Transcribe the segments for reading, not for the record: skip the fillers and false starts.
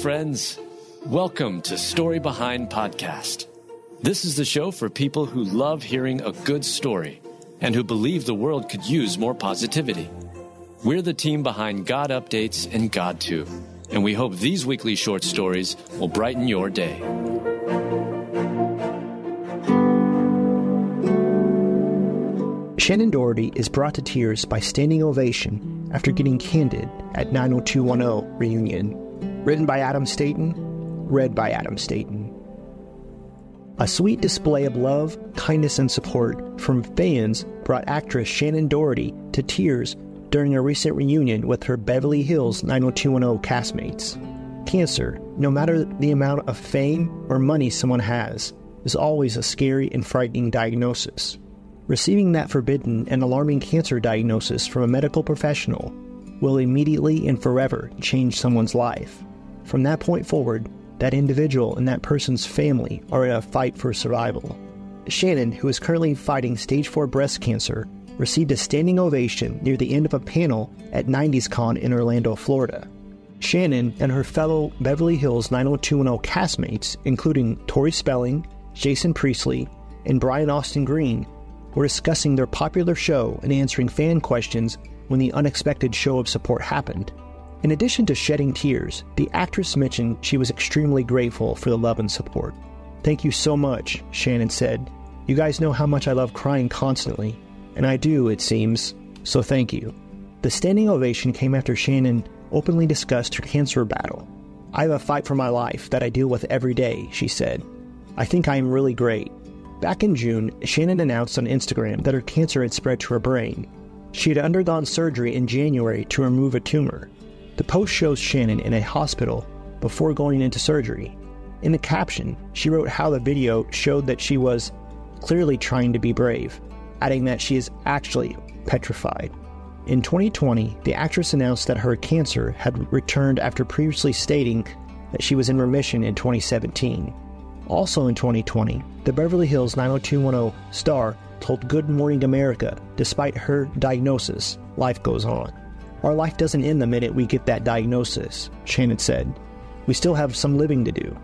friends. Welcome to Story Behind Podcast. This is the show for people who love hearing a good story and who believe the world could use more positivity. We're the team behind GodUpdates and God2, and we hope these weekly short stories will brighten your day. Shannen Doherty is brought to tears by standing ovation after getting candid at 90210 reunion. Written by Adam Staten, read by Adam Staten. A sweet display of love, kindness, and support from fans brought actress Shannen Doherty to tears during a recent reunion with her Beverly Hills 90210 castmates. Cancer, no matter the amount of fame or money someone has, is always a scary and frightening diagnosis. Receiving that forbidden and alarming cancer diagnosis from a medical professional will immediately and forever change someone's life. From that point forward, that individual and that person's family are in a fight for survival. Shannen, who is currently fighting stage 4 breast cancer, received a standing ovation near the end of a panel at 90s Con in Orlando, Florida. Shannen and her fellow Beverly Hills 90210 castmates, including Tori Spelling, Jason Priestley, and Brian Austin Green, were discussing their popular show and answering fan questions when the unexpected show of support happened. In addition to shedding tears, the actress mentioned she was extremely grateful for the love and support. "Thank you so much," Shannen said. "You guys know how much I love crying constantly, and I do, it seems, so thank you." The standing ovation came after Shannen openly discussed her cancer battle. "I have a fight for my life that I deal with every day," she said. "I think I am really great." Back in June, Shannen announced on Instagram that her cancer had spread to her brain. She had undergone surgery in January to remove a tumor. The post shows Shannen in a hospital before going into surgery. In the caption, she wrote how the video showed that she was clearly trying to be brave, adding that she is actually petrified. In 2020, the actress announced that her cancer had returned after previously stating that she was in remission in 2017. Also in 2020, the Beverly Hills 90210 star told Good Morning America, despite her diagnosis, life goes on. "Our life doesn't end the minute we get that diagnosis," Shannen said. "We still have some living to do."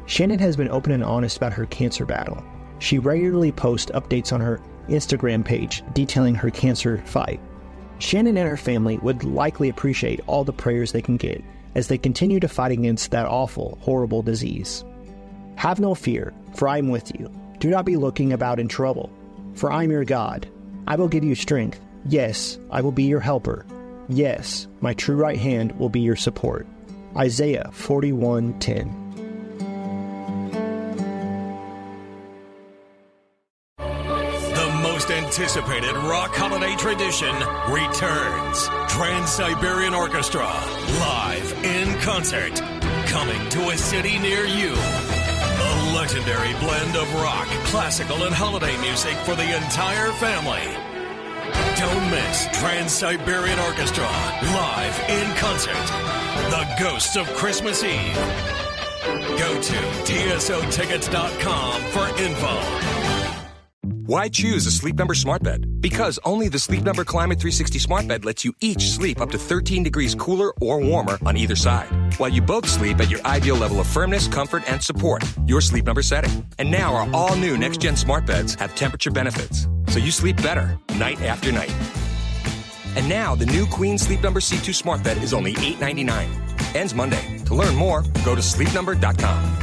Shannen has been open and honest about her cancer battle. She regularly posts updates on her Instagram page detailing her cancer fight. Shannen and her family would likely appreciate all the prayers they can get as they continue to fight against that awful, horrible disease. "Have no fear, for I am with you. Do not be looking about in trouble, for I am your God. I will give you strength. Yes, I will be your helper. Yes, my true right hand will be your support." Isaiah 41:10. The most anticipated rock holiday tradition returns. Trans-Siberian Orchestra, live in concert, coming to a city near you. A legendary blend of rock, classical, and holiday music for the entire family. Don't miss Trans-Siberian Orchestra, live in concert. The Ghosts of Christmas Eve. Go to tsotickets.com for info. Why choose a Sleep Number smart bed? Because only the Sleep Number Climate 360 smart bed lets you each sleep up to 13 degrees cooler or warmer on either side, while you both sleep at your ideal level of firmness, comfort, and support, your Sleep Number setting. And now our all-new next-gen smart beds have temperature benefits, so you sleep better night after night. And now the new Queen Sleep Number C2 smart bed is only $8.99. Ends Monday. To learn more, go to sleepnumber.com.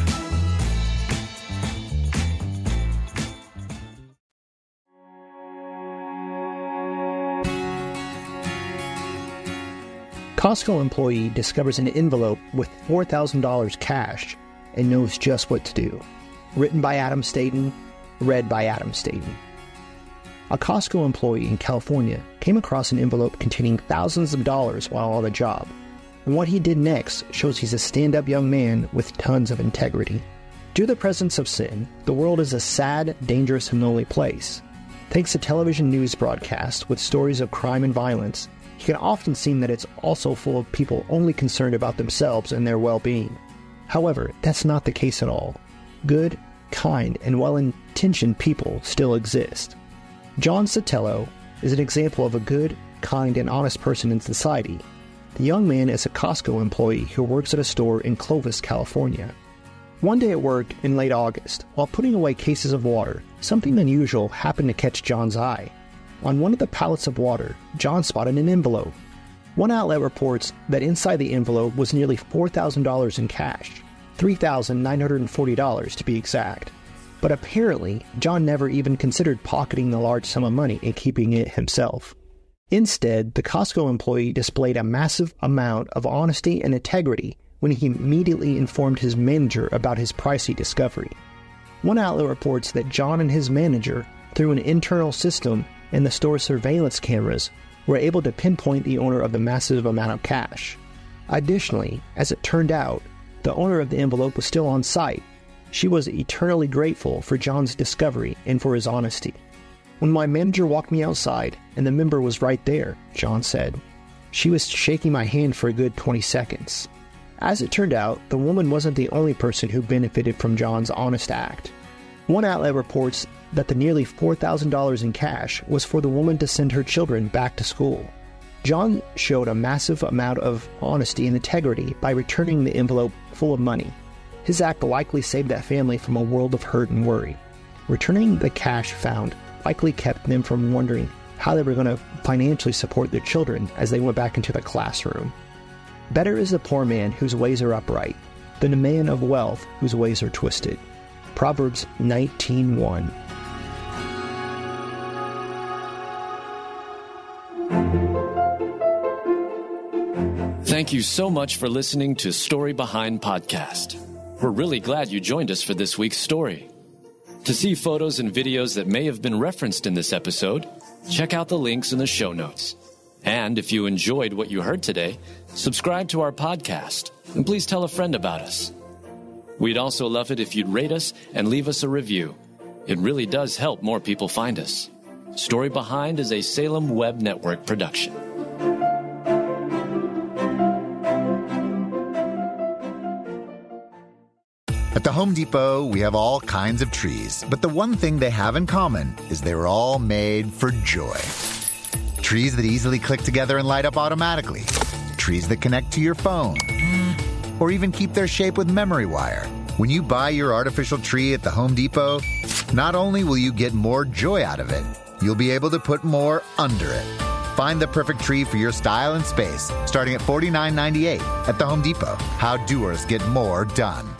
Costco employee discovers an envelope with $4,000 cash and knows just what to do. Written by Adam Staten, read by Adam Staten. A Costco employee in California came across an envelope containing thousands of dollars while on the job, and what he did next shows he's a stand-up young man with tons of integrity. Due to the presence of sin, the world is a sad, dangerous, and lonely place. Thanks to television news broadcasts with stories of crime and violence, it can often seem that it's also full of people only concerned about themselves and their well-being. However, that's not the case at all. Good, kind, and well-intentioned people still exist. John Sotelo is an example of a good, kind, and honest person in society. The young man is a Costco employee who works at a store in Clovis, California. One day at work in late August, while putting away cases of water, something unusual happened to catch John's eye. On one of the pallets of water, John spotted an envelope. One outlet reports that inside the envelope was nearly $4,000 in cash, $3,940 to be exact. But apparently, John never even considered pocketing the large sum of money and keeping it himself. Instead, the Costco employee displayed a massive amount of honesty and integrity when he immediately informed his manager about his pricey discovery. One outlet reports that John and his manager, through an internal system and the store's surveillance cameras, were able to pinpoint the owner of the massive amount of cash. Additionally, as it turned out, the owner of the envelope was still on site. She was eternally grateful for John's discovery and for his honesty. When my manager walked me outside, and the member was right there, John said, she was shaking my hand for a good 20 seconds. As it turned out, the woman wasn't the only person who benefited from John's honest act. One outlet reports that the nearly $4,000 in cash was for the woman to send her children back to school. John showed a massive amount of honesty and integrity by returning the envelope full of money. His act likely saved that family from a world of hurt and worry. Returning the cash found likely kept them from wondering how they were going to financially support their children as they went back into the classroom. Better is the poor man whose ways are upright than a man of wealth whose ways are twisted. Proverbs 19:1. Thank you so much for listening to Story Behind Podcast. We're really glad you joined us for this week's story. To see photos and videos that may have been referenced in this episode, check out the links in the show notes. And if you enjoyed what you heard today, subscribe to our podcast, and please tell a friend about us. We'd also love it if you'd rate us and leave us a review. It really does help more people find us. Story Behind is a Salem Web Network production. At the Home Depot, we have all kinds of trees, but the one thing they have in common is they were all made for joy. Trees that easily click together and light up automatically. Trees that connect to your phone. Or even keep their shape with memory wire. When you buy your artificial tree at the Home Depot, not only will you get more joy out of it, you'll be able to put more under it. Find the perfect tree for your style and space, starting at $49.98 at the Home Depot. How doers get more done.